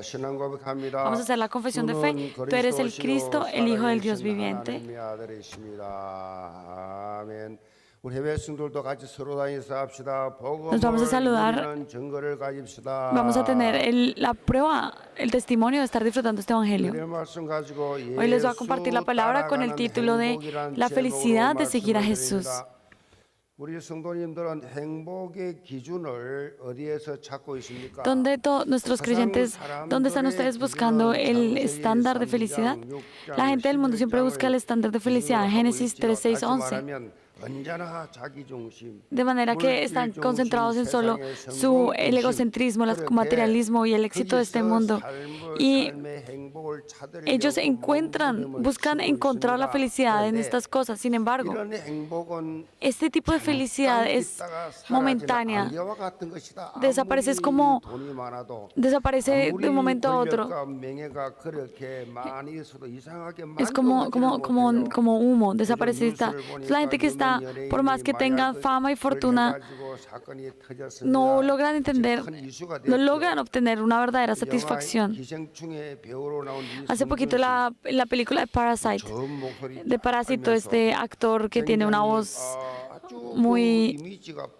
신앙 Vamos a 고백합니다. hacer la confesión de fe. 주는 Tú eres el 그리스도시요 Cristo, el Hijo del Dios 살아계신 viviente. 하나님의 아들이십니다. 아멘. 우리 해외 성도들도 같이 서로 다니서 합시다. Nos vamos a 복음을 saludar. 누리는 증거를 가집시다. Vamos a tener la prueba, el testimonio de estar disfrutando este evangelio. 오늘의 말씀 가지고 Hoy les voy a 예수 compartir la palabra con el 따라가는 título de 행복이란 La felicidad de 제목으로 seguir a 말씀을 Jesús. 드립니다. 우리 성도님들은 행복의 기준을 어디에서 찾고 있습니까? ¿Dónde nuestros creyentes, dónde están ustedes buscando el estándar de felicidad? La gente del mundo siempre busca el estándar de felicidad. Génesis 3, 6, 11. De manera que están concentrados en solo el egocentrismo, el materialismo y el éxito de este mundo. Y ellos buscan encontrar la felicidad en estas cosas. Sin embargo, este tipo de felicidad es momentánea. Desaparece de un momento a otro. Es como humo, desaparece. La gente que está, por más que tengan fama y fortuna, no logran obtener una verdadera satisfacción. Hace poquito la película de Parásito, este actor que tiene una voz muy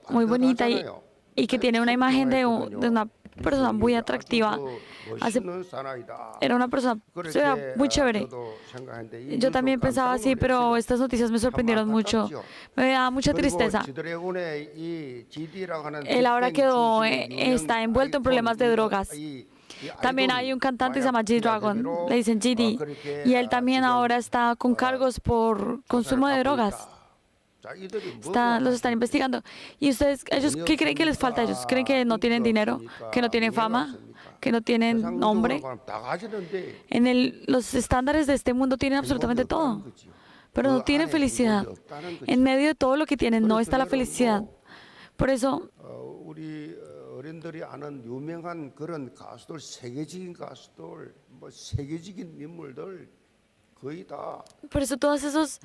bonita y que tiene una imagen de una persona muy atractiva. Era una persona muy chévere. Yo también pensaba así, pero estas noticias me sorprendieron mucho. Me da mucha tristeza. Él ahora está envuelto en problemas de drogas. También hay un cantante que se llama G-Dragon, le dicen GD, y él también ahora está con cargos por consumo de drogas. Los están investigando. ¿Y ellos qué creen que les falta a ellos? ¿Creen que no tienen dinero? ¿Que no tienen fama? ¿Que no tienen nombre? Los estándares de este mundo tienen absolutamente todo, pero no tienen felicidad. En medio de todo lo que tienen no está la felicidad. Por eso, 어른들이 아는 유명한 그런 가수들, 세계적인 가수들, 세계적인 인물들 거의 다 por eso todas esas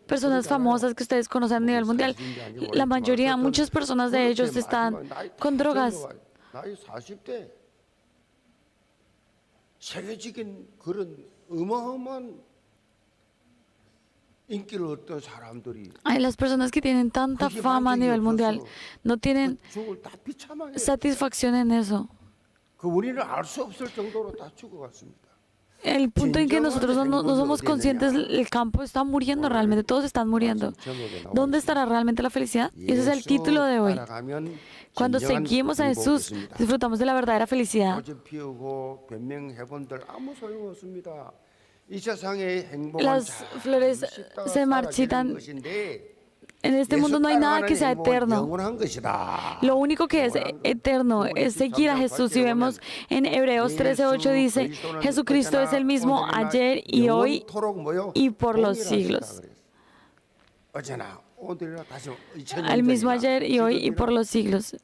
personas famosas que ustedes conocen a nivel mundial, la mayoría, muchas personas de ellos están con drogas. 세계적인 그런 어마어마한 Hay las personas que tienen tanta fama a nivel mundial, no tienen satisfacción en eso. El punto en que nosotros no somos conscientes, el campo está muriendo realmente, todos están muriendo. ¿Dónde estará realmente la felicidad? Y ese es el título de hoy. Cuando seguimos a Jesús, disfrutamos de la verdadera felicidad. Las flores se marchitan. En este mundo no hay nada que sea eterno. Lo único que es eterno es seguir a Jesús. Y vemos en Hebreos 13:8 dice, Jesucristo es el mismo ayer y hoy y por los siglos. El mismo ayer y hoy y por los siglos.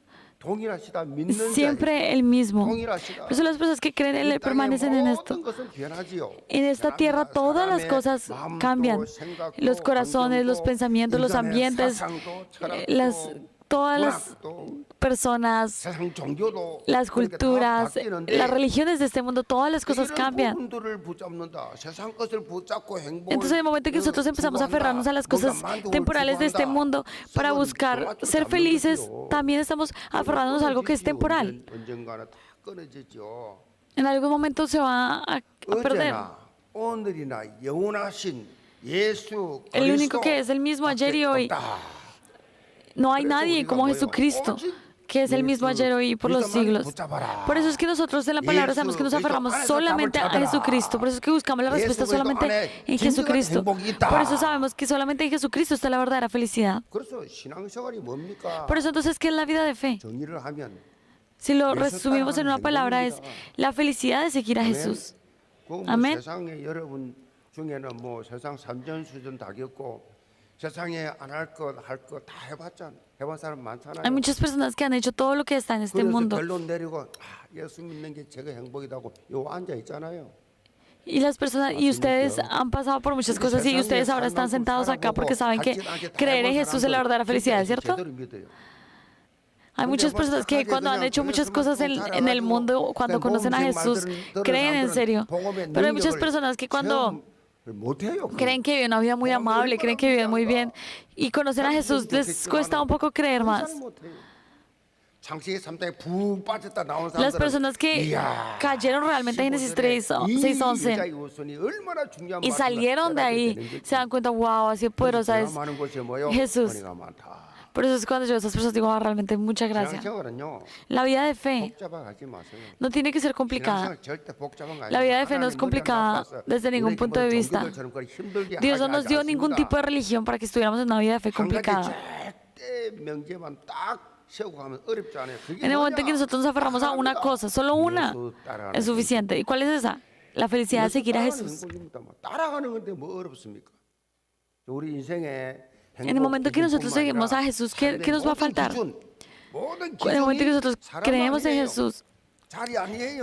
Siempre el mismo. Por eso las personas que creen en Él permanecen en esto. En esta tierra todas las cosas cambian. Los corazones, los pensamientos, los ambientes, todas las personas, las culturas, las religiones de este mundo, todas las cosas cambian. Entonces, en el momento en que nosotros empezamos a aferrarnos a las cosas temporales de este mundo para buscar ser felices, también estamos aferrándonos a algo que es temporal. En algún momento se va a perder. El único que es el mismo ayer y hoy. No hay nadie como Jesucristo, que es el mismo ayer, hoy y por los siglos. Por eso es que nosotros en la palabra sabemos que nos aferramos solamente a Jesucristo. Por eso es que buscamos la respuesta solamente en Jesucristo. Por eso sabemos que solamente en Jesucristo está la verdadera felicidad. Por eso entonces, ¿qué es la vida de fe? Si lo resumimos en una palabra, es la felicidad de seguir a Jesús. Amén. Hay muchas personas que han hecho todo lo que está en este mundo. Y las personas, y ustedes han pasado por muchas cosas y ustedes ahora están sentados acá porque saben que creer en Jesús es la verdadera felicidad, ¿cierto? Hay muchas personas que cuando han hecho muchas cosas en el mundo, cuando conocen a Jesús, creen en serio. Pero hay muchas personas que cuando creen que viven una vida muy amable, creen que viven muy bien y conocen a Jesús, les cuesta un poco creer más. Las personas que cayeron realmente en Génesis 6:11 y salieron de ahí, se dan cuenta, wow, así poderosa es Jesús. Por eso es cuando yo a esas personas digo, realmente muchas gracias. La vida de fe no tiene que ser complicada. La vida de fe no es complicada desde ningún punto de vista. Dios no nos dio ningún tipo de religión para que estuviéramos en una vida de fe complicada. En el momento en que nosotros nos aferramos a una cosa, solo una es suficiente. ¿Y cuál es esa? La felicidad de seguir a Jesús. En el momento que nosotros seguimos a Jesús, ¿qué nos va a faltar? En el momento que nosotros creemos en Jesús,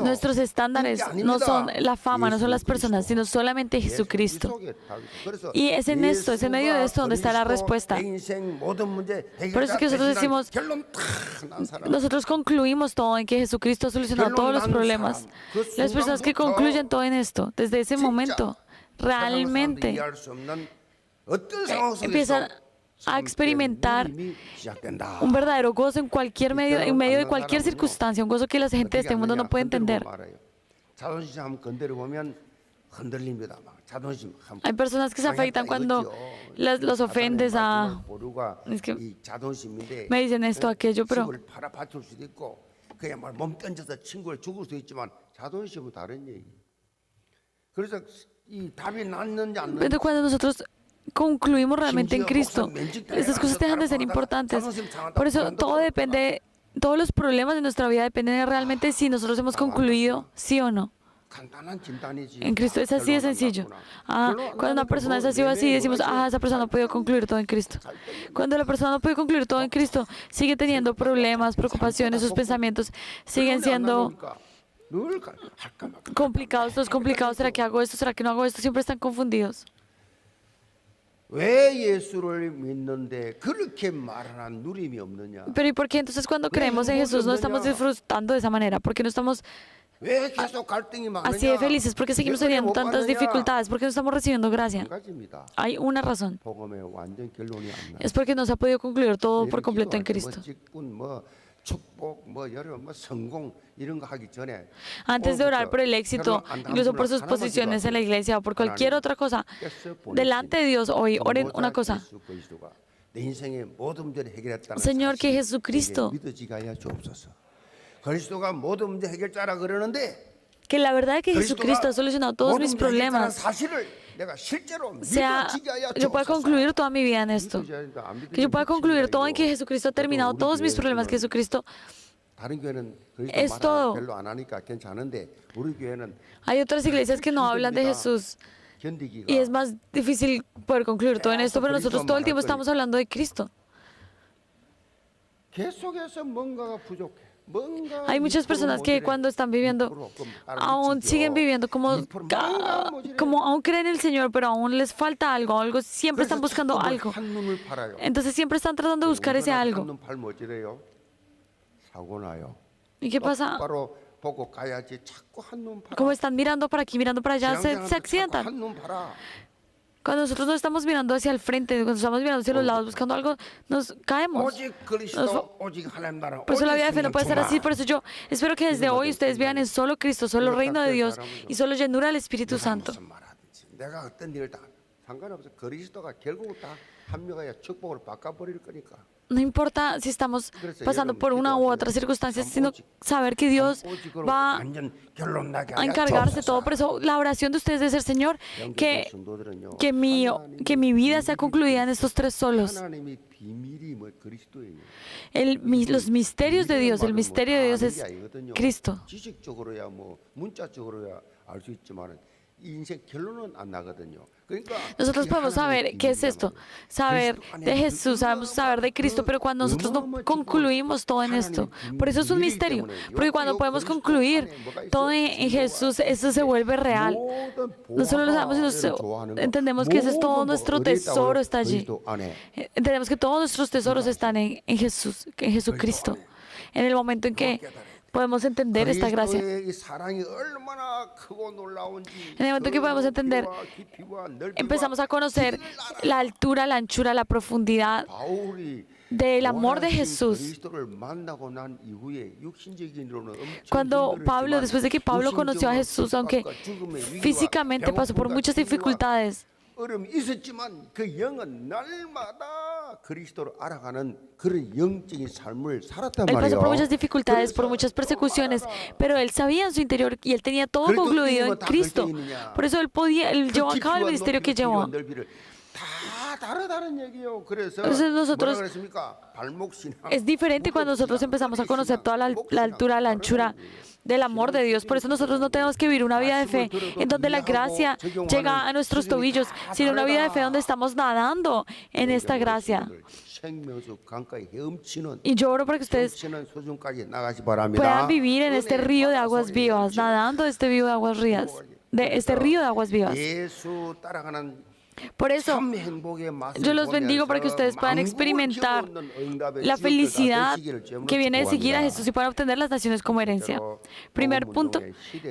nuestros estándares no son la fama, no son las personas, sino solamente Jesucristo. Y es en esto, es en medio de esto donde está la respuesta. Por eso es que nosotros decimos, nosotros concluimos todo en que Jesucristo ha solucionado todos los problemas. Las personas que concluyen todo en esto, desde ese momento, realmente empiezan a experimentar un verdadero gozo en cualquier medio, en medio de cualquier circunstancia, un gozo que la gente de este mundo no puede entender. Hay personas que se afectan cuando los ofendes es que me dicen esto, aquello, pero pero cuando nosotros concluimos realmente en Cristo, estas cosas dejan de ser importantes. Por eso todo depende, todos los problemas de nuestra vida dependen de realmente si nosotros hemos concluido, sí o no. En Cristo es así de sencillo. Cuando una persona es así o así, decimos, esa persona no puede concluir todo en Cristo. Cuando la persona no puede concluir todo en Cristo, sigue teniendo problemas, preocupaciones, sus pensamientos siguen siendo complicados, todos complicados. ¿Será que hago esto? ¿Será que no hago esto? Siempre están confundidos. Pero ¿y por qué entonces cuando creemos en Jesús no estamos disfrutando de esa manera? ¿Por qué no estamos así de felices? ¿Por qué seguimos teniendo tantas dificultades? ¿Por qué no estamos recibiendo gracia? Hay una razón. Es porque no se ha podido concluir todo por completo en Cristo. Antes de orar por el éxito, incluso por sus posiciones en la iglesia o por cualquier otra cosa, delante de Dios hoy, oren una cosa. Señor, que Jesucristo, que la verdad es que Jesucristo ha solucionado todos mis problemas, yo pueda concluir toda mi vida en esto, que yo pueda concluir todo en que Jesucristo ha terminado todos mis problemas, que Jesucristo es todo. Hay otras iglesias que no hablan de Jesús y es más difícil poder concluir todo en esto, pero nosotros todo el tiempo estamos hablando de Cristo. Hay muchas personas que cuando están viviendo, aún siguen viviendo como aún creen en el Señor, pero aún les falta algo, siempre están buscando algo. Entonces siempre están tratando de buscar ese algo. ¿Y qué pasa? Como están mirando para aquí, mirando para allá, se accidentan. Cuando nosotros no estamos mirando hacia el frente, cuando estamos mirando hacia los lados buscando algo, nos caemos. Por eso la vida de fe no puede ser así. Por eso yo espero que desde hoy ustedes vean en solo Cristo, solo reino de Dios y solo llenura del Espíritu Santo. No importa si estamos pasando por una u otra circunstancia, sino saber que Dios va a encargarse de todo. Por eso la oración de ustedes debe ser, Señor, que mi vida sea concluida en estos tres solos. Los misterios de Dios, el misterio de Dios es Cristo. Nosotros podemos saber qué es esto, saber de Jesús, sabemos saber de Cristo, pero cuando nosotros no concluimos todo en esto, por eso es un misterio, porque cuando podemos concluir todo en Jesús, eso se vuelve real. No solo lo sabemos, sino entendemos que ese es todo nuestro tesoro, está allí. Entendemos que todos nuestros tesoros están en Jesús, en Jesucristo. en el momento en que podemos entender esta gracia. 그리스도의 이 사랑이 얼마나 크고 놀라운지 En el momento que podemos entender, 깊이와 넓이와 empezamos a conocer la altura, la anchura, la profundidad 바울이 del amor de Jesús. 그리스도를 만나고 난 이후에 육신적인으로는 엄청 Cuando Pablo, 힘들었지만 después de que Pablo conoció a Jesús, aunque físicamente pasó por muchas dificultades, 어려움이 있었지만 그 영은 날마다 그리스도를 알아가는 그런 영적인 삶을 살았단 él pasó por 말이에요. muchas dificultades, por muchas persecuciones, pero él sabía en su interior y él tenía todo concluido en Cristo. Por eso él llevó a cabo el ministerio que llevó. 다 다르다는 얘기예요. 그래서 Entonces nosotros, 뭐라 그랬습니까? 발목 신앙. es diferente cuando nosotros empezamos a conocer toda la altura, la anchura del amor de Dios. Por eso nosotros no tenemos que vivir una vida de fe en donde la gracia llega a nuestros tobillos, sino una vida de fe donde estamos nadando en esta gracia. 생명수 강가에 헤엄치는 Y yo oro para que ustedes 헤엄치는 수준까지 나가시 바랍니다. puedan vivir en este río de aguas vivas, nadando este río de aguas vivas, de este río de aguas vivas. 예수 따라가는 Por eso, 참 행복의 맛을 yo los bendigo para que ustedes puedan experimentar la felicidad que viene de seguir a Jesús y puedan obtener las naciones como herencia. Primer punto,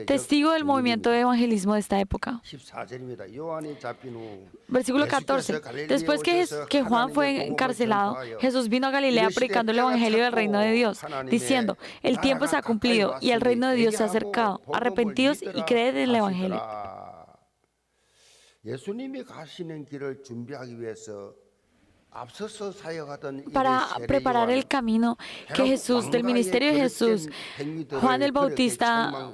testigo del movimiento de evangelismo de esta época. 14절입니다. 요한이 잡힌 후 Versículo 14. Después que Juan fue encarcelado, Jesús vino a Galilea predicando el evangelio del reino de Dios, diciendo: el tiempo se ha cumplido y el reino de Dios se ha acercado. Arrepentidos y creed en el evangelio. 예수님이 가시는 길을 준비하기 위해서 앞서서 사역하던 Para preparar el camino que Jesús, del ministerio de Jesús, Juan el Bautista,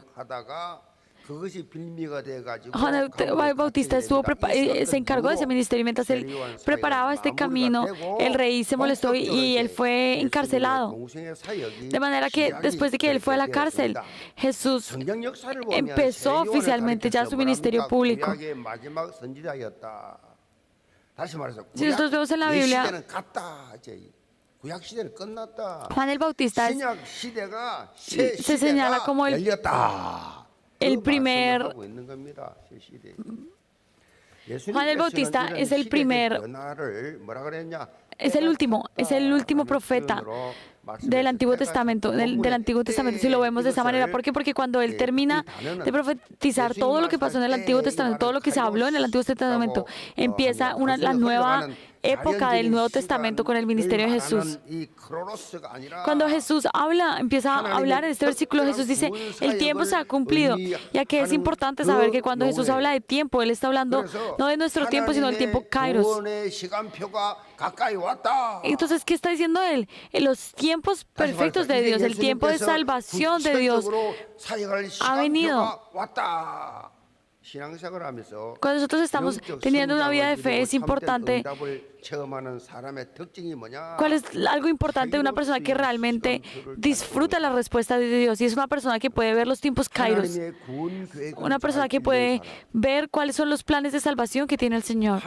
Juan el Bautista se encargó de ese ministerio. Mientras él preparaba este camino, el rey se molestó y él fue encarcelado. De manera que después de que él fue a la cárcel, Jesús empezó oficialmente ya su ministerio público. Si nosotros vemos en la Biblia, Juan el Bautista se señala como el primer. Juan el Bautista es el primer, es el último profeta del Antiguo Testamento, del Antiguo Testamento, si lo vemos de esa manera. ¿Por qué? Porque cuando él termina de profetizar todo lo que pasó en el Antiguo Testamento, todo lo que se habló en el Antiguo Testamento, empieza la nueva época del Nuevo Testamento con el ministerio de Jesús. Cuando Jesús empieza a hablar en este versículo, Jesús dice: el tiempo se ha cumplido. Ya que es importante saber que cuando Jesús habla de tiempo, Él está hablando no de nuestro tiempo, sino del tiempo Kairos. Entonces, ¿qué está diciendo Él? En los tiempos perfectos de Dios, el tiempo de salvación de Dios ha venido. Cuando nosotros estamos teniendo una vida de fe, es importante. ¿Cuál es algo importante de una persona que realmente disfruta la respuesta de Dios? Y es una persona que puede ver los tiempos Kairos. Una persona que puede ver cuáles son los planes de salvación que tiene el Señor.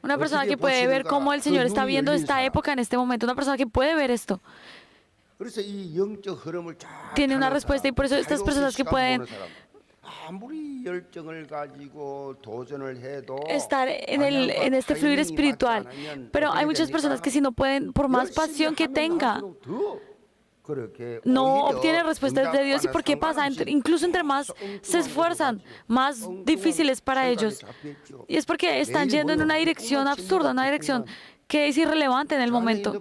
Una persona que puede ver cómo el Señor está viendo esta época en este momento. Una persona que puede ver esto. Tiene una respuesta, y por eso estas personas que pueden estar en este fluir espiritual, pero hay muchas personas que si no pueden, por más pasión que tenga, no obtienen respuestas de Dios. ¿Y por qué pasa? Incluso entre más se esfuerzan, más difíciles para ellos. Y es porque están yendo en una dirección absurda, una dirección que es irrelevante en el momento.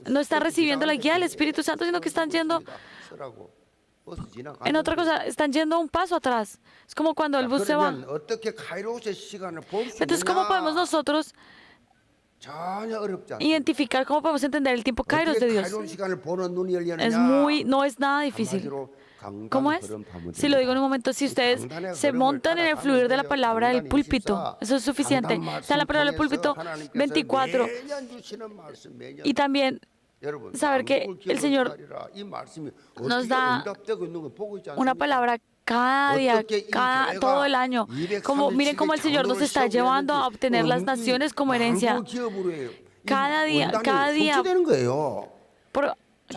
No están recibiendo la guía del Espíritu Santo, sino que están yendo en otra cosa, están yendo un paso atrás. Es como cuando el bus se va. Entonces, ¿cómo podemos nosotros identificar, cómo podemos entender el tiempo Kairos de Dios? No es nada difícil. ¿Cómo es? Si lo digo en un momento, si ustedes se montan en el fluir de la palabra del púlpito, eso es suficiente. Está la palabra del púlpito 24. Y también saber que el Señor nos da una palabra cada día, todo el año. Miren cómo el Señor nos está llevando a obtener las naciones como herencia. Cada día.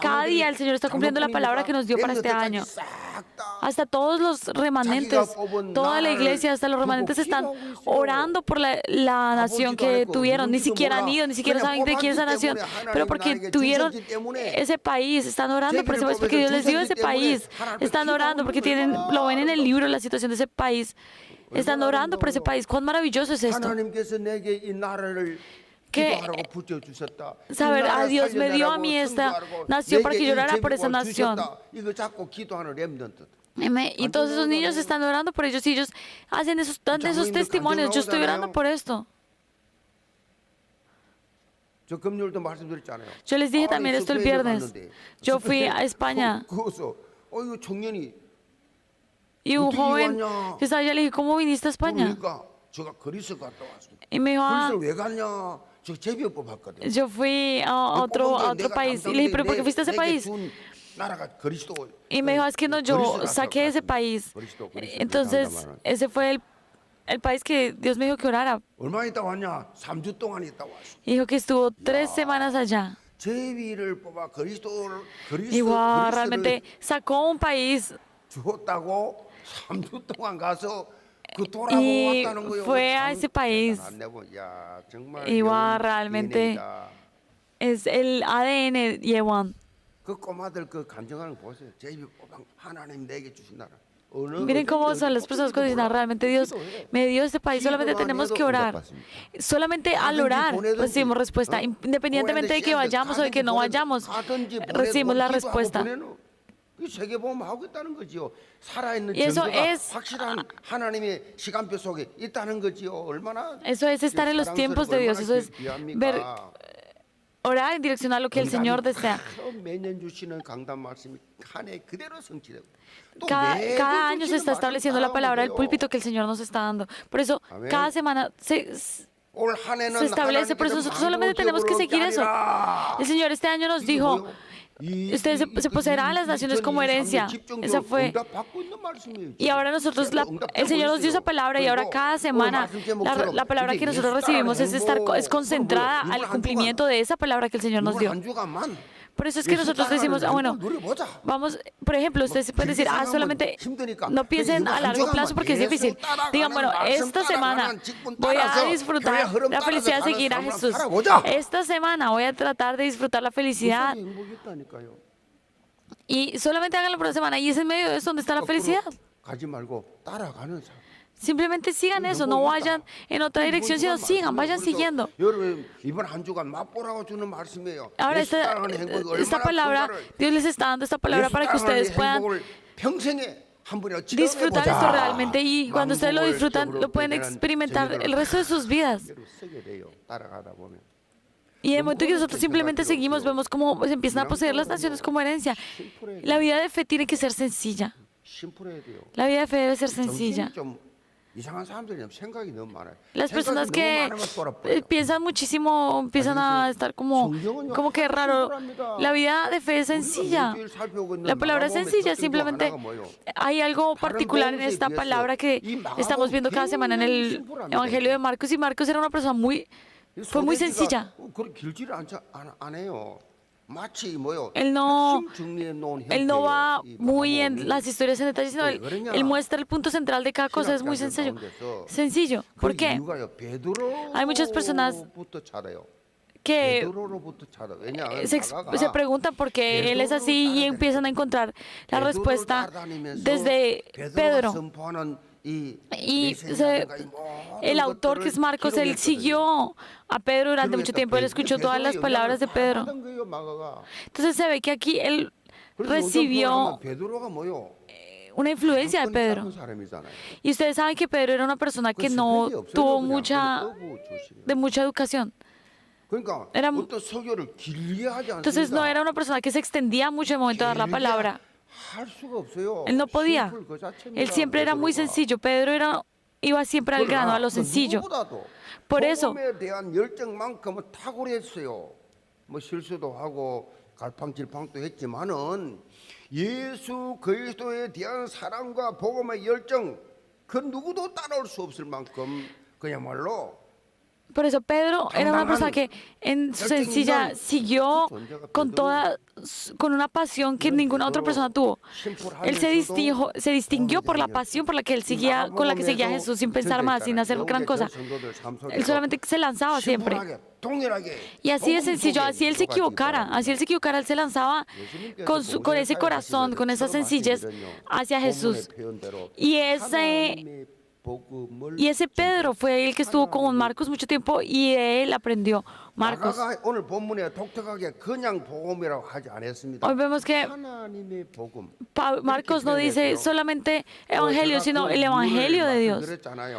cada día el Señor está cumpliendo la palabra que nos dio para este año. Hasta todos los remanentes, toda la iglesia, hasta los remanentes están orando por la nación que tuvieron. Ni siquiera han ido, ni siquiera saben de quién es esa nación. Pero porque tuvieron ese país, están orando por ese país, porque Dios les dio ese país. Están orando porque lo ven en el libro, la situación de ese país. Están orando por ese país. ¿Cuán maravilloso es esto? Que saber, a Dios me dio a mí esta nación para que yo orara por esa nación. Y todos esos niños están orando por ellos y ellos dan esos testimonios. Yo estoy orando por esto. Yo les dije también esto el viernes. Yo fui a España y un joven que estaba allá le dije, ¿cómo viniste a España? Y me dijo, yo fui a otro país. Y le dije, ¿pero por qué fuiste a ese país? Y me dijo, es que no, yo saqué ese país. Entonces, ese fue el país que Dios me dijo que orara. Y dijo que estuvo 3 semanas allá. Y wow, realmente sacó un país y fue a ese país. Y wow, realmente es el ADN Yewan. Miren cómo son las personas cuando dicen, realmente Dios me dio este país, solamente tenemos que orar. Solamente al orar recibimos respuesta. Independientemente de que vayamos o de que no vayamos, recibimos la respuesta. Y eso es estar en los tiempos de Dios, eso es ver, orar en dirección a lo que el Señor desea. Cada año se está estableciendo la palabra del púlpito que el Señor nos está dando. Por eso, cada semana se establece, por eso nosotros solamente tenemos que seguir eso. El Señor este año nos dijo, ustedes se poseerán las naciones como herencia. Esa fue. Y ahora nosotros, el Señor nos dio esa palabra y ahora cada semana la palabra que nosotros recibimos es concentrada al cumplimiento de esa palabra que el Señor nos dio. Por eso es que nosotros decimos, bueno, vamos, por ejemplo, ustedes pueden decir, solamente no piensen a largo plazo porque es difícil. Digan, bueno, esta semana voy a disfrutar la felicidad de seguir a Jesús. Esta semana voy a tratar de disfrutar la felicidad. Y solamente háganlo por una semana y es en medio de eso donde está la felicidad. Simplemente sigan eso, no vayan en otra dirección, sino sigan, vayan siguiendo. Ahora esta palabra, Dios les está dando esta palabra para que ustedes puedan disfrutar esto realmente y cuando ustedes lo disfrutan, lo pueden experimentar el resto de sus vidas. Y en el momento que nosotros simplemente seguimos, vemos cómo se empiezan a poseer las naciones como herencia. La vida de fe tiene que ser sencilla. La vida de fe debe ser sencilla. Las personas que piensan muchísimo empiezan a estar como que raro. La vida de fe es sencilla. La palabra es sencilla, simplemente hay algo particular en esta palabra que estamos viendo cada semana en el Evangelio de Marcos. Y Marcos era una persona fue muy sencilla. Él no va muy en las historias en detalle, sino él muestra el punto central de cada cosa, es muy sencillo. Sencillo. ¿Por qué? Hay muchas personas que se preguntan por qué él es así y empiezan a encontrar la respuesta desde Pedro. Y el autor, que es Marcos, él siguió a Pedro durante mucho tiempo, él escuchó todas las palabras de Pedro. Entonces se ve que aquí él recibió una influencia de Pedro. Y ustedes saben que Pedro era una persona que no tuvo mucha educación. Entonces no era una persona que se extendía mucho en el momento de dar la palabra. Él no podía. Él siempre era muy sencillo. Pedro iba siempre al grano, a lo sencillo. Por eso, 예수 그리스도에 대한 사랑과 복음의 열정 그 누구도 따라올 수 없을 만큼 그야말로 Por eso Pedro era una persona que en su sencilla siguió con una pasión que ninguna otra persona tuvo. Él se distinguió por la pasión por la que él seguía, con la que seguía a Jesús sin pensar más, sin hacer gran cosa. Él solamente se lanzaba siempre. Y así de sencillo, así él se equivocara, él se lanzaba con ese corazón, con esa sencillez hacia Jesús. Y ese Pedro fue el que estuvo con Marcos mucho tiempo y él aprendió Marcos. 마가가 오늘 본문에 독특하게 그냥 복음이라고 하지 않았습니다. Hoy vemos que 하나님의 복음. Marcos no dice solamente evangelio, sino el evangelio de Dios,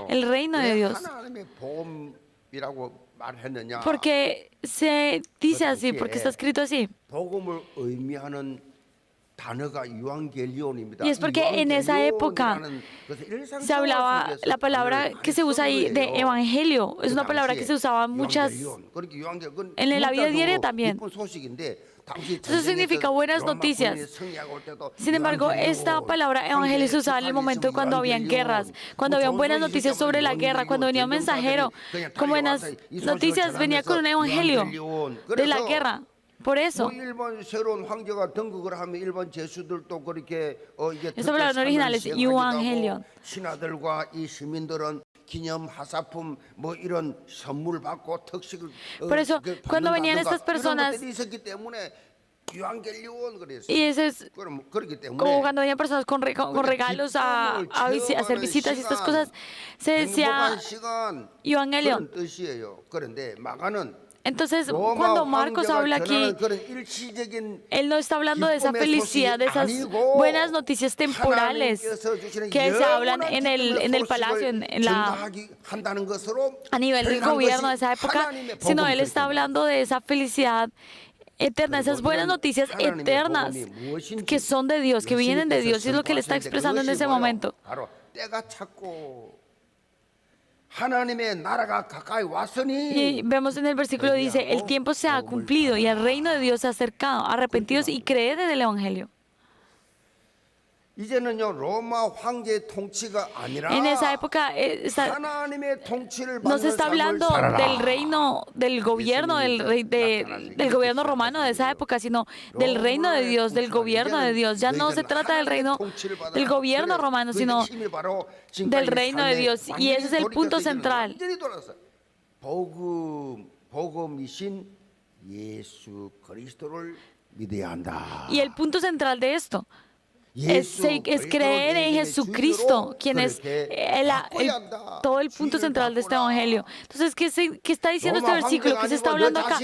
el reino de Dios. 하나님의 복음이라고 말했느냐? Porque se dice así, porque está escrito así. 복음을 의미하는 단어가 유앙겔리온입니다. Y es porque en esa época se hablaba, la palabra que se usa ahí de evangelio, es una palabra que se usaba muchas en la vida diaria también. Eso significa buenas noticias. Sin embargo, esta palabra evangelio se usaba en el momento cuando habían guerras, cuando habían buenas noticias sobre la guerra, cuando venía un mensajero con buenas noticias, venía con un evangelio de la guerra. Por eso, esta palabra original es Evangelion. Por eso, cuando venían estas personas, y eso es como cuando venían personas con regalos a hacer visitas y estas cosas, se decía Evangelion. Entonces, cuando Marcos habla aquí, él no está hablando de esa felicidad, de esas buenas noticias temporales que se hablan en el palacio, a nivel del gobierno de esa época, sino él está hablando de esa felicidad eterna, esas buenas noticias eternas que son de Dios, que vienen de Dios, y es lo que él está expresando en ese momento. Y vemos en el versículo dice, el tiempo se ha cumplido y el reino de Dios se ha acercado, arrepentidos y creed en el evangelio. En esa época no se está hablando del reino, del gobierno, del gobierno romano de esa época, sino del reino de Dios, del gobierno de Dios. Ya no se trata del reino, del gobierno romano, sino del reino de Dios. Y ese es el punto central. Y el punto central de esto es creer en Jesucristo, quien es todo el punto central de este evangelio. Entonces, ¿qué está diciendo este versículo? ¿Qué se está hablando acá?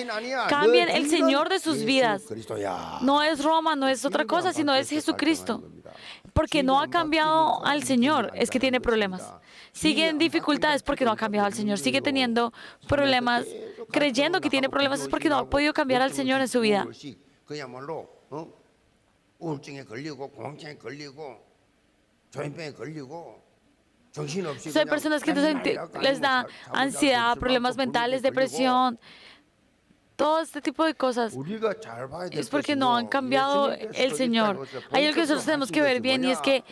Cambien el Señor de sus vidas. No es Roma, no es otra cosa, sino es Jesucristo. Porque no ha cambiado al Señor, es que tiene problemas. Sigue en dificultades porque no ha cambiado al Señor. Sigue teniendo problemas, creyendo que tiene problemas, es porque no ha podido cambiar al Señor en su vida. 우울증에 걸리고 공황장애 걸리고 조현병에 걸리고 정신없이 hay personas que les da ansiedad, problemas mentales, depresión, todo este tipo de cosas. Es porque no han cambiado el Señor. Hay algo que nosotros tenemos que ver bien, y es que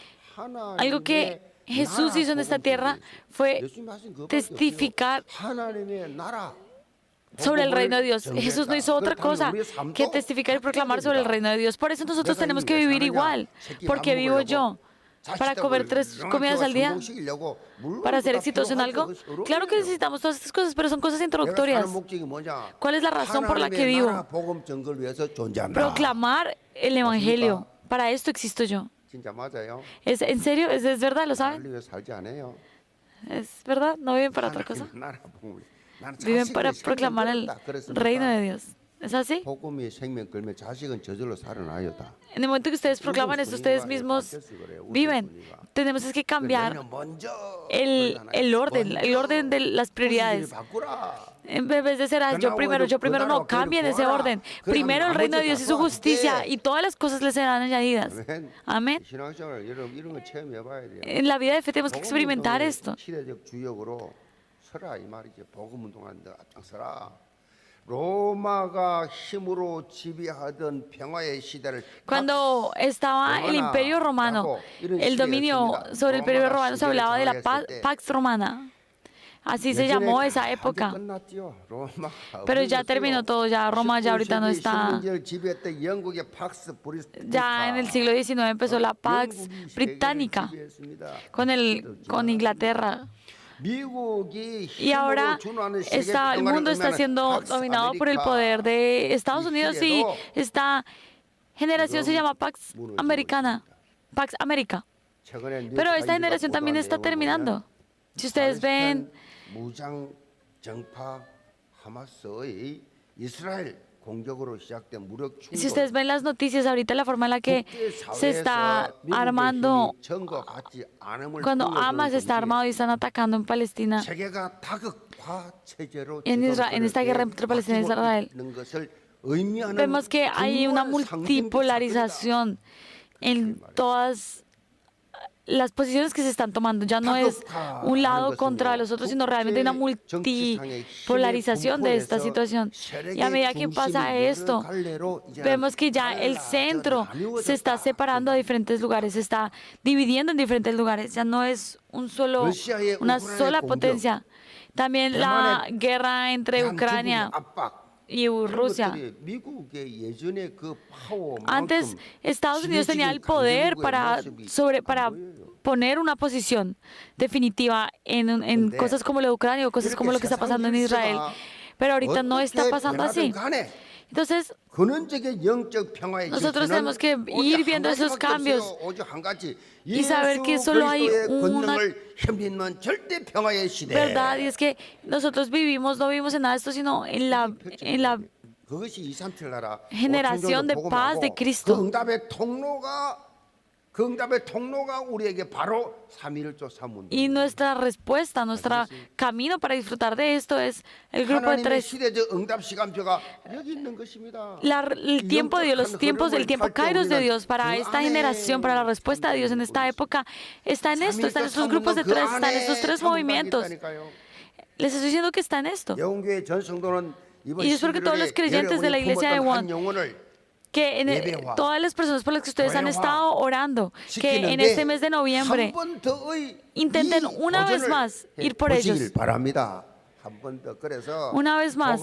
algo que Jesús hizo en esta tierra fue testificar sobre el reino de Dios. Jesús no hizo otra cosa que testificar y proclamar sobre el reino de Dios. Por eso nosotros tenemos que vivir igual. Porque vivo yo para comer 3 comidas al día, para ser exitoso en algo. Claro que necesitamos todas estas cosas, pero son cosas introductorias. ¿Cuál es la razón por la que vivo? Proclamar el evangelio. Para esto existo yo. ¿Es en serio? ¿Es verdad? ¿Lo saben? ¿Es verdad? ¿No viven para otra cosa? Viven para proclamar el reino de Dios. ¿Es así? En el momento que ustedes proclaman esto, ustedes mismos viven. Tenemos que cambiar el orden de las prioridades. En vez de ser yo primero, no, cambien ese orden. Primero el reino de Dios y su justicia, y todas las cosas les serán añadidas. Amén. En la vida de fe tenemos que experimentar esto. 서라 이 말이지. 복음 운동하는데 앞장서라. 로마가 힘으로 지배하던 평화의 시대를 Cuando estaba el Imperio Romano, el dominio sobre el Imperio Romano, se hablaba de la Pax Romana. Así se llamó esa época. 끝났죠. 로마. Pero ya terminó todo, ya Roma ya ahorita no está. 식민지를 지배했던 영국의 팍스 Ya en el siglo XIX empezó la Pax Británica con Inglaterra. Y ahora el mundo está siendo dominado por el poder de Estados Unidos y esta generación se llama Pax Americana, Pax América. Pero esta generación también está terminando. Si ustedes ven, 무장 정파 하마스의 이스라엘 공격으로 시작된 무력 충돌. si ustedes ven las noticias ahorita, la forma en la que se está armando, cuando Hamas está armado y están atacando en Palestina, 세계가 다극화 체제로 en esta guerra entre Palestina e Israel, vemos que hay una multipolarización en todas las posiciones que se están tomando. Ya no es un lado contra los otros, sino realmente una multipolarización de esta situación. Y a medida que pasa esto, vemos que ya el centro se está separando a diferentes lugares, se está dividiendo en diferentes lugares. Ya no es una sola potencia. También la guerra entre Ucrania y Rusia. Antes Estados Unidos tenía el poder para poner una posición definitiva en cosas como lo de Ucrania o cosas como lo que está pasando en Israel. Pero ahorita no está pasando así. Entonces, nosotros tenemos que ir viendo esos cambios y saber que solo hay una verdad, y es que nosotros no vivimos en nada de esto, sino en la generación de paz de Cristo. Y nuestra respuesta, nuestro camino para disfrutar de esto es el grupo de tres. El tiempo de Dios, el tiempo Kairos de Dios para esta generación, para la respuesta de Dios en esta época, está en esto, está en estos grupos de tres, está en estos tres movimientos. Les estoy diciendo que está en esto. Y yo espero que todos los creyentes de la iglesia de Won, que todas las personas por las que ustedes han estado orando, que en este mes de noviembre intenten una vez más ir por ellos. Una vez más,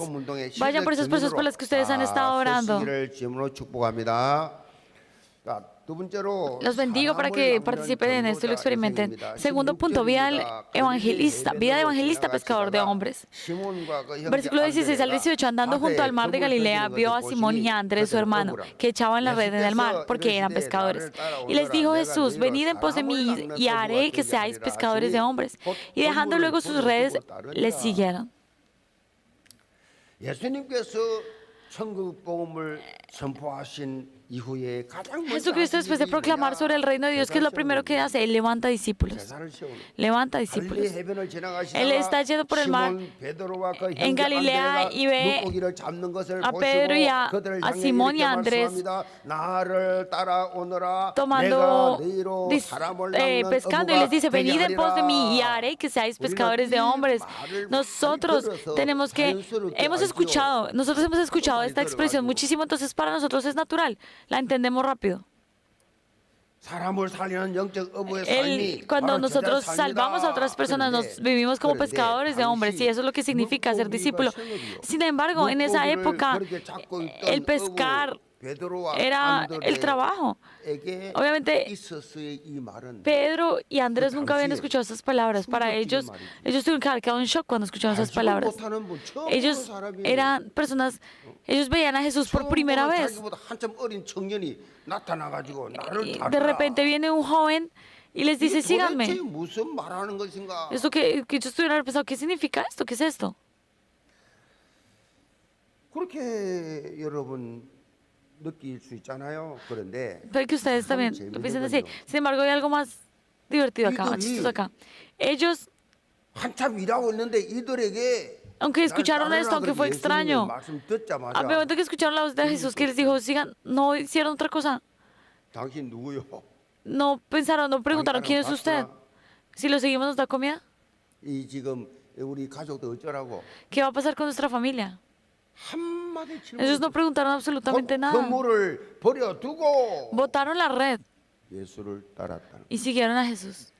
vayan por esas personas por las que ustedes han estado orando. Los bendigo para que participen en esto y lo experimenten. Segundo punto, vida de evangelista, pescador de hombres. Versículo 16 al 18, andando junto al mar de Galilea, vio a Simón y a Andrés, su hermano, que echaban la red en el mar, porque eran pescadores. Y les dijo Jesús, venid en pos de mí y haré que seáis pescadores de hombres. Y dejando luego sus redes, les siguieron. Jesucristo, después de proclamar sobre el reino de Dios, ¿qué es lo primero que hace? Él levanta discípulos. Levanta discípulos. Él está yendo por el mar en Galilea y ve a Pedro y a Simón y a Andrés tomando, pescando, y les dice, venid en pos de mí y haré que seáis pescadores de hombres. Nosotros hemos escuchado esta expresión muchísimo, entonces para nosotros es natural. La entendemos rápido. Cuando nosotros salvamos a otras personas, nos vivimos como pescadores de hombres, y eso es lo que significa ser discípulo. Sin embargo, en esa época, el pescar era el trabajo. Obviamente, Pedro y Andrés nunca habían escuchado esas palabras. Para ellos tuvieron que haber quedado en shock cuando escucharon esas palabras. Ellos eran personas, ellos veían a Jesús por primera vez. De repente viene un joven y les dice, síganme. Esto que yo estuviera pensando, ¿qué significa esto? ¿Qué es esto? Pero que ustedes también lo piensen así. Sin embargo, hay algo más divertido acá, más chistoso acá. Ellos, aunque escucharon esto, aunque fue extraño, al momento que escucharon la voz de Jesús que les dijo, sigan, no hicieron otra cosa. No pensaron, no preguntaron, ¿quién es usted? Si lo seguimos, ¿nos da comida? ¿Qué va a pasar con nuestra familia? Ellos no preguntaron absolutamente nada. Botaron la red y siguieron a Jesús.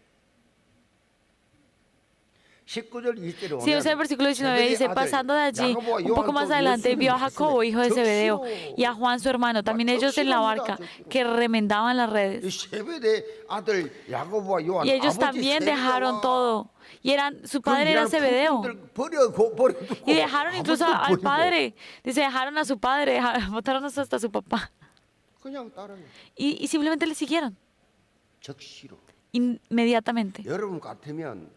19절 20절에 Si ves el versículo 19, dice, pasando de allí, un poco más adelante, vio a Jacobo, hijo de Zebedeo, y a Juan, su hermano, también ellos en la barca, que remendaban las 이 redes. 세베대 아들 야고보와 요한 Y ellos 아버지 también dejaron 세베대와 todo. Y su 그 padre era 일하는 Zebedeo. 풍경들 버려두고 Y dejaron incluso 아버지도 al 버리고 padre. Dice, dejaron a su padre, botaron hasta a su papá. 그냥 따라요. Y simplemente le siguieron, 적시로. inmediatamente. 여러분 같으면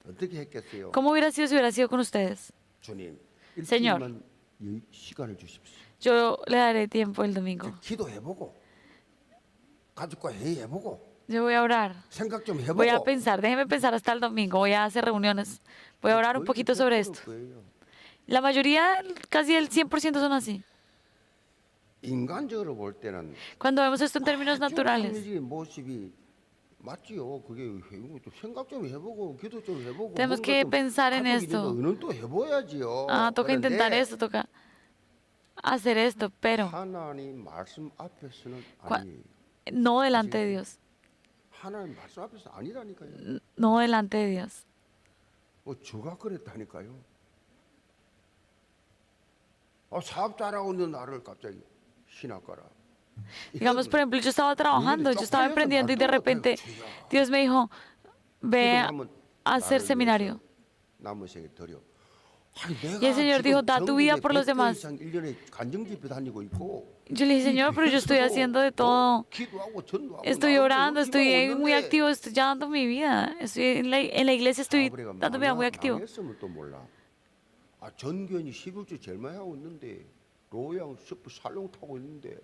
어떻게 했겠어요? ¿Cómo hubiera sido si hubiera sido con ustedes? 주님, Señor. 일주일만 시간을 주십시오. Yo le daré tiempo el domingo. 기도해보고 가족과 회의해보고 Yo voy a orar. 생각 좀 Voy a 해보고 pensar, déjeme pensar hasta el domingo. Voy a hacer reuniones. Voy a orar un poquito sobre esto. La mayoría, casi el 100% son así. 인간적으로 볼 때는 Cuando vemos esto en términos 아주 naturales, 합리적인 모습이 맞지요. 그게 좀 생각 좀 해보고 기도 좀 해보고 tenemos 뭔가 que 좀 pensar en 가족이 esto. 되면 또 해봐야지요. Toca intentar 그런데 esto, toca hacer esto, pero 하나님 말씀 앞에서는 Cua- 아니에요. no delante de Dios. 하나님 말씀 앞에서 아니라니까요. No delante de Dios. 뭐 주가 그랬다니까요. 사업 잘하고 있는 나를 갑자기 신학가라. Digamos, por ejemplo, yo estaba trabajando, yo estaba emprendiendo y de repente Dios me dijo, ve a hacer seminario. 남은 세계 드려. Y el Señor dijo, da tu vida por los demás. 1년에 간증집회 다니고 있고. Yo le dije, Señor, pero yo estoy haciendo de todo. 기도하고 전도하고 Estoy 나가고 orando, estoy 기도하고 muy 있는데 activo, estoy ya dando mi vida. Estoy en la iglesia, estoy 아버지가 dando mi vida muy activo. 망했으면 또 몰라. 전교인이 11주 제일 많이 하고 있는데 로양 살롱 타고 있는데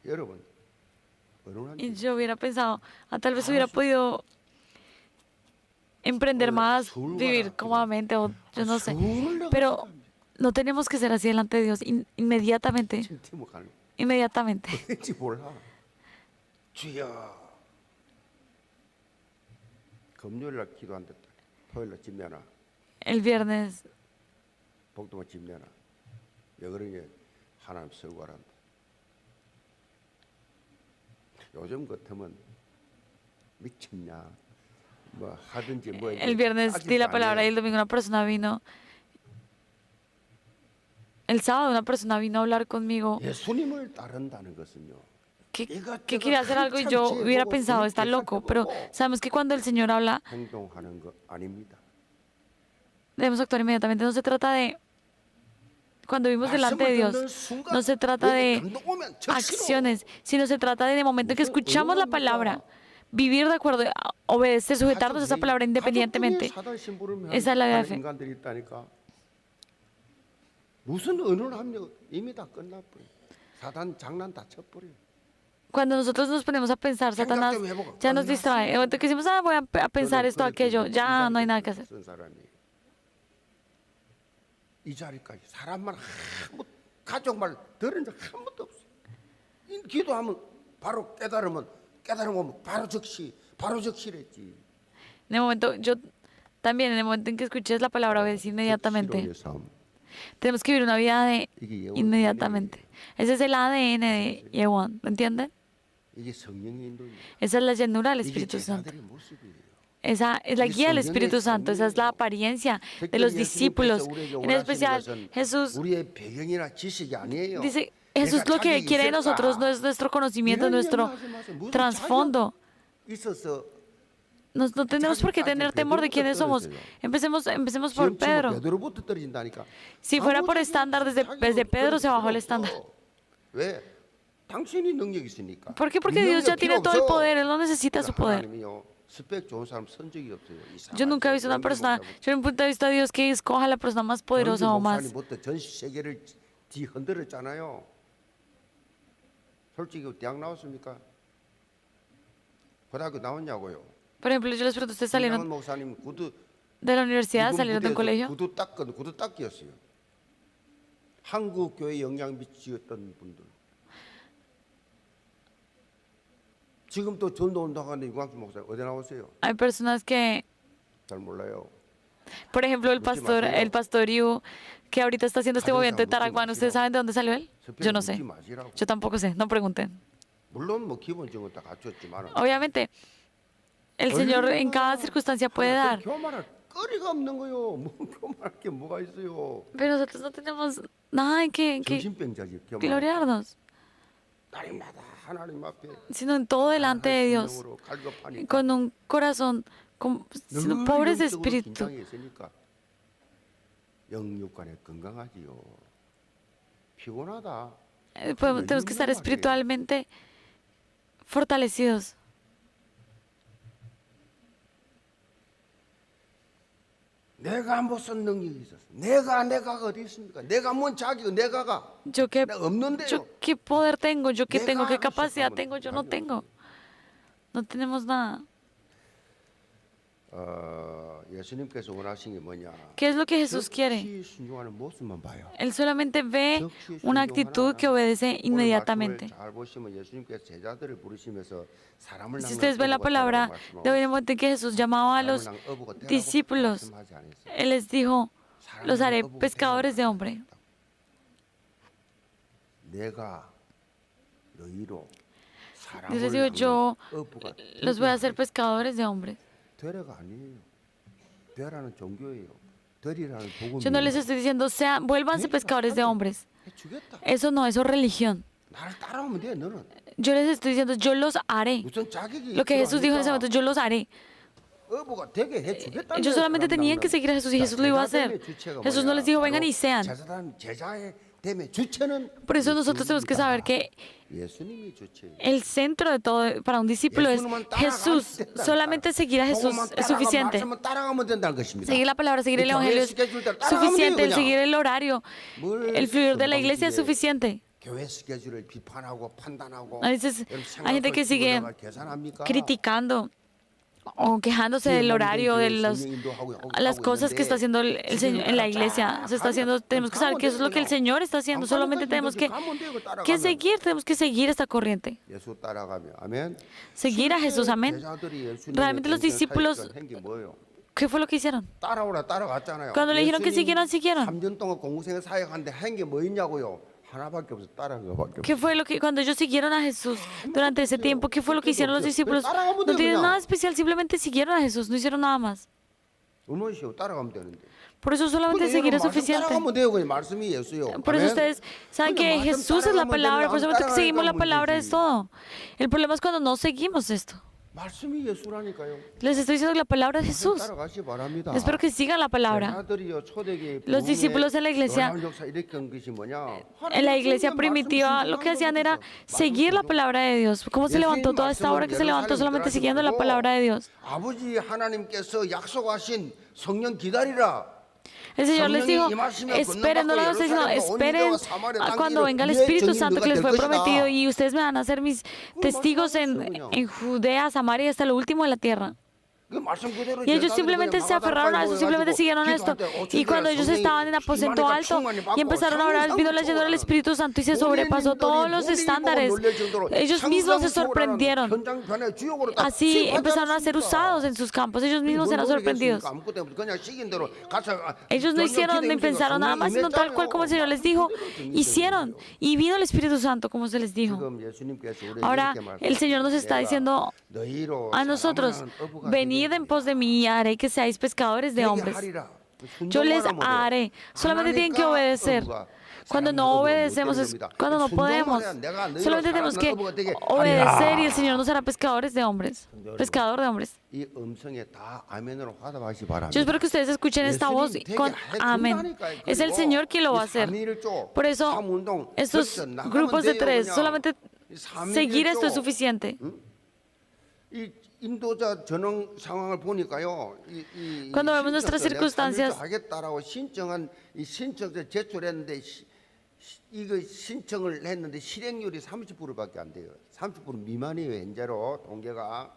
여러분 Y yo hubiera pensado, tal vez hubiera podido emprender más, vivir cómodamente o yo no sé. Pero no tenemos que ser así delante de Dios inmediatamente. Inmediatamente. 왠지 몰라. 주여. 금요일날 기도한다. 토요일날 집 내놔. El viernes, 복도만 집 내놔. 왜 그러냐? 하나님 설거란다. 요즘 같으면 미쳤냐? 뭐 하든지 뭐. el viernes di la palabra y el domingo una persona vino. El sábado una persona vino a hablar conmigo 예수님을 따른다는 것은요. que quería hacer algo y yo hubiera pensado, está loco. Pero sabemos que cuando el Señor habla, 행동하는 거 아닙니다. debemos actuar inmediatamente. No se trata de, cuando vivimos delante de Dios, no se trata de acciones, sino se trata de momento en que escuchamos la palabra, vivir de acuerdo, obedecer, sujetarnos a esa palabra independientemente. Esa es la vida de fe. 인간들이 있다니까. 무슨 언어를 하면 이미 다 끝나버려. 사단 장난 다 쳐버려. Cuando nosotros nos ponemos a pensar, Satanás ya nos distrae. En el momento que decimos, voy a pensar esto, aquello, ya no hay nada que hacer. 이 자리까지 사람만 가족 말 들은 적 한 번도 없어. 기도하면 바로 깨달으면 바로 적시랬지. En el momento, yo también, en el momento en que escuches la palabra, obedecí inmediatamente. Tenemos que vivir una vida de inmediatamente. Ese es el ADN de Yewon, ¿lo entienden? Esa es la llenura del Espíritu Santo. Esa es la guía del Espíritu Santo, esa es la apariencia de los discípulos. En especial, Jesús dice, Jesús lo que quiere de nosotros no es nuestro conocimiento, nuestro trasfondo. No tenemos por qué tener temor de quiénes somos. Empecemos por Pedro. Si fuera por estándar, desde Pedro se bajó el estándar. ¿Por qué? Porque Dios ya tiene todo el poder, Él no necesita su poder. Yo nunca he visto una persona, yo nunca he visto a Dios que escoja a la persona más poderosa o más. 솔직히 대학 나왔습니까? 고등학교 나왔냐고요? Por ejemplo, yo les pregunto, ¿ustedes salieron 목사님 구두 de la universidad, salieron de un colegio? 구두 닦기였어요. 한국 교회 영향 미치었던 분들. 지금 또 전도 운동하는 유광수 목사님 어디 나오세요? Hay personas que, 잘 몰라요. por ejemplo, el pastor Yu, que ahorita está haciendo este movimiento de Taraguán, ¿ustedes saben de dónde salió él? Yo no sé. Yo tampoco sé, no pregunten. 물론 뭐 기본적으로 다 갖췄지만 Obviamente, el Señor en cada circunstancia puede dar. 교만할 거리가 없는 거요. 뭐 교만할 게 뭐가 있어요? Pero nosotros no tenemos nada en que 정신병자지 교만. gloriarnos, 날마다 하나님 앞에 sino en todo delante de Dios, 심령으로 갈급하니까 con un corazón, siendo 늘 pobres de 영적으로 espíritu. 긴장이 있으니까 영육간에 건강하지요. 피곤하다. Tenemos que estar espiritualmente fortalecidos. 내가 무슨 능력이 있었어? 내가 어디 있습니까? 내가 뭔 자격? 내가가 Yo qué, 내가 없는데요. yo qué poder tengo, yo qué tengo, qué Negar, capacidad pues, tengo, yo no negar. tengo. No tenemos nada. 예수님께서 원하신 게 뭐냐? ¿Qué es lo que Jesús quiere? 즉시 순종하는 모습만 봐요. Él solamente ve 즉시 una 순종하나? actitud que obedece 오늘 inmediatamente. 말씀을 잘 보시면 예수님께서 제자들을 부르시면서 사람을 Si ustedes ven la palabra, de un momento en que Jesús llamaba a los discípulos, Él les dijo, los haré pescadores de hombre. 내가 너희로 Dios les dijo, yo los voy a hacer pescadores de hombres. 되라가 아니에요. 되라는 종교예요. 되리라는 Yo no les 복음이에요. estoy diciendo, vuélvanse pescadores de hombres. 해주겠다. Eso no, eso es religión. 나를 따라오면 돼. 너는 Yo les estoy diciendo, yo los haré. 무슨 자격이 Lo que Jesús dijo en ese 필요합니까? momento, yo los haré. 어부가 되게 해주겠다. Ellos solamente tenían que seguir a Jesús y Jesús lo iba a hacer. Jesús no les dijo, vengan y sean. 제자의 됨의 주체는 Por eso nosotros tenemos que saber que 예수님이 주체예요. el centro de todo para un discípulo es Jesús. Solamente seguir a Jesús es suficiente. 말씀만 따라가면 된다는 것입니다. Seguir la palabra, seguir el evangelio es suficiente. El seguir el horario, el fluir de la iglesia es suficiente. 교회 스케줄을 비판하고 판단하고 A veces 여러분 hay gente que sigue 생각을 계산합니까? criticando o quejándose del horario, de las cosas que está haciendo el Señor en la iglesia. Se está haciendo, tenemos que saber que eso es lo que el Señor está haciendo. Solamente tenemos que tenemos que seguir esta corriente. 예수 따라가며 아멘. Seguir a Jesús, amén. 제자들이 예수님의 Realmente los discípulos, 행기 뭐예요? ¿qué fue lo que hicieron? 따라오라 따라갔잖아요. Cuando le dijeron que 예수님 siguieran, siguieron. 3년 동안 공생을 사역하는데 한 게 뭐 있냐고요? 하나밖에 없어. 따라간 거밖에 없어. ¿Qué fue lo que cuando ellos siguieron a Jesús durante ese tiempo? ¿Qué fue lo que hicieron los discípulos? No tienen nada especial, simplemente siguieron a Jesús, no hicieron nada más. 얼마나 쉬워 따라가면 되는데. Por eso solamente seguir es suficiente. 따라가면 돼요. 그냥 말씀이 예수요. Por eso 아멘. ustedes saben que Jesús es la palabra, por eso que seguimos la palabra es todo. El problema es cuando no seguimos esto. 말씀이 예수라니까요. Les estoy diciendo que la palabra es Jesús. 따라가시 바랍니다. Espero que sigan la palabra. 제자들이요, 초대교회 Los 부흥의 discípulos en la iglesia, 놀라운 역사 일으킨 것이 뭐냐? en la iglesia primitiva, lo que hacían era seguir la palabra de Dios. ¿Cómo se levantó toda esta hora que se levantó solamente siguiendo la palabra de Dios? 아버지 하나님께서 약속하신 성령 기다리라. El Señor les dijo, esperen, no lo hagan, sino esperen a cuando venga el Espíritu Santo que les fue prometido y ustedes me van a ser mis testigos en Judea, Samaria y hasta lo último de la tierra. Y ellos simplemente se aferraron a eso, simplemente siguieron a esto. Y cuando ellos estaban en aposento alto y empezaron a orar, vino la llenura del Espíritu Santo y se sobrepasó todos los estándares. Ellos mismos se sorprendieron. Así empezaron a ser usados en sus campos. Ellos mismos eran sorprendidos. Ellos no hicieron ni pensaron nada más, sino tal cual como el Señor les dijo, hicieron. Y vino el Espíritu Santo, como se les dijo. Ahora el Señor nos está diciendo a nosotros, venid en pos de mí y haré que seáis pescadores de hombres. Yo les haré. Solamente tienen que obedecer. Cuando no obedecemos es cuando no podemos. Solamente tenemos que obedecer y el Señor nos hará pescadores de hombres. Pescador de hombres. 이 음성에 다 아멘으로 화답하시 바랍니다. Yo espero que ustedes escuchen esta voz con amén. Es el Señor quien lo va a hacer. Por eso, estos grupos de tres, solamente seguir esto es suficiente. 이 인도자 전형 상황을 보니까요. Cuando vemos nuestras circunstancias, 하겠다라고 신청한 이 신청서 제출했는데 이거 신청을 했는데 실행률이 30%밖에 안 돼요. 30% 미만이에요. 현재로 통계가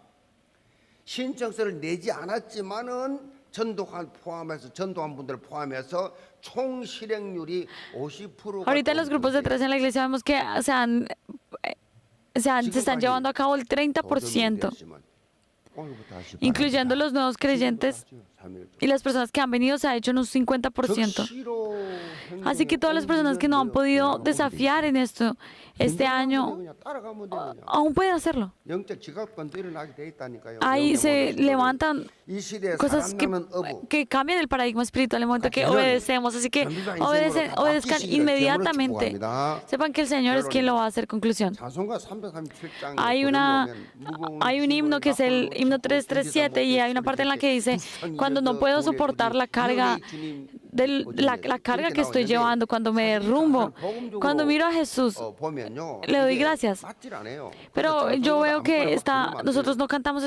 신청서를 내지 않았지만은 전도한 포함해서 전도한 분들 포함해서 총 실행률이 50%가 ahorita en los grupos de tres en la iglesia vemos que se están llevando a cabo el 30%, incluyendo los nuevos creyentes y las personas que han venido se ha hecho en un 50%. Así que todas las personas que no han podido desafiar en esto este año, 그냥 따라가면 되느냐. aún pueden hacerlo. 영적 지각권도 일어나게 돼 있다니까요. Ahí se 영의 모든 levantan 이 시대에 cosas 사랑나는 어부. que cambian el paradigma espiritual en el momento que Aquello, obedecemos. Así que obedezcan inmediatamente. Sepan que el Señor es quien lo va a hacer. Conclusión. 찬송가 337장 Hay un himno que es el himno 337 y hay una parte en la que dice, cuando no puedo soportar la carga la carga que estoy llevando, cuando me derrumbo, cuando miro a Jesús, le doy gracias. Pero yo veo que nosotros no cantamos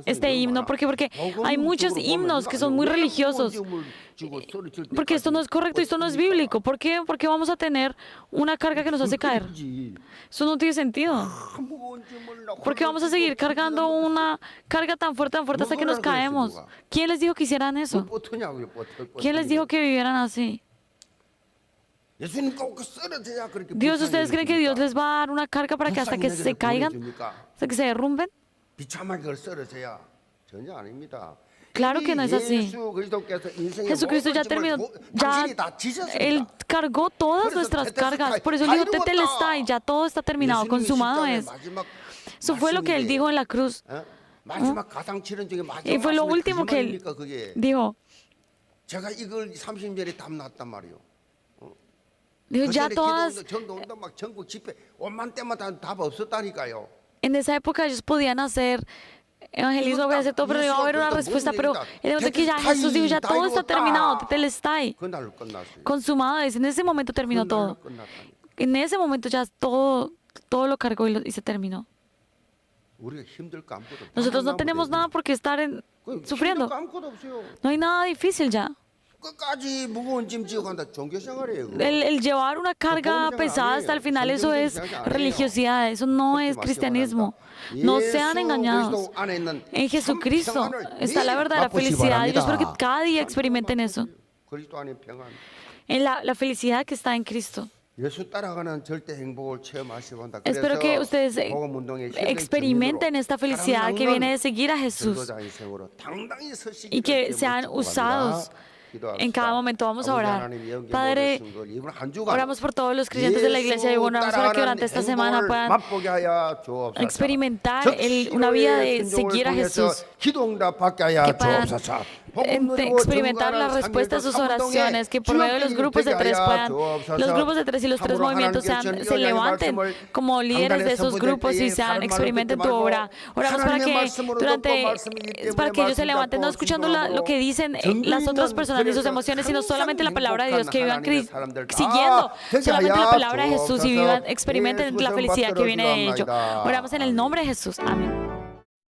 este himno porque hay muchos himnos que son muy religiosos. Porque esto no es correcto, esto no es bíblico. ¿Por qué? Porque vamos a tener una carga que nos hace caer. Eso no tiene sentido. Porque vamos a seguir cargando una carga tan fuerte hasta que nos caemos. ¿Quién les dijo que hicieran eso? ¿Quién les dijo que vivieran así? Dios, ¿ustedes creen que Dios les va a dar una carga para que hasta que se caigan, hasta que se derrumben? Claro que no es así. Jesucristo ya terminó, Él cargó todas nuestras cargas. Por eso Él dijo, tetelestai, ya todo está terminado, consumado es. Eso fue lo que Él dijo en la cruz. Y fue lo último que Él dijo. Dijo, ya todas... En esa época ellos podían hacer evangelismo, voy a hacer todo, pero no iba a haber una respuesta. Pero en el momento que ya Jesús dijo, ya todo está terminado, tetelestai, consumado es. En ese momento terminó todo. En ese momento ya todo lo cargó y se terminó. Nosotros no tenemos nada por qué estar sufriendo. No hay nada difícil ya. El llevar una carga pesada hasta el final, eso es religiosidad, eso no es cristianismo. No sean engañados. En Jesucristo está la verdadera felicidad y yo espero que cada día experimenten eso. En la felicidad que está en Cristo. Espero que ustedes experimenten esta felicidad que viene de seguir a Jesús y que sean usados en cada momento. Vamos a orar. Padre, oramos por todos los creyentes de la iglesia y oramos para que durante esta semana puedan experimentar una vida de seguir a Jesús, que puedan experimentar la respuesta a sus oraciones, que por medio de los grupos de tres los grupos de tres y los tres movimientos se levanten como líderes de esos grupos y experimenten tu obra. Oramos para que ellos se levanten, no escuchando lo que dicen las otras personas ni sus emociones, sino solamente la palabra de Dios, que vivan siguiendo solamente la palabra de Jesús y experimenten la felicidad que viene de ello. Oramos en el nombre de Jesús. Amén.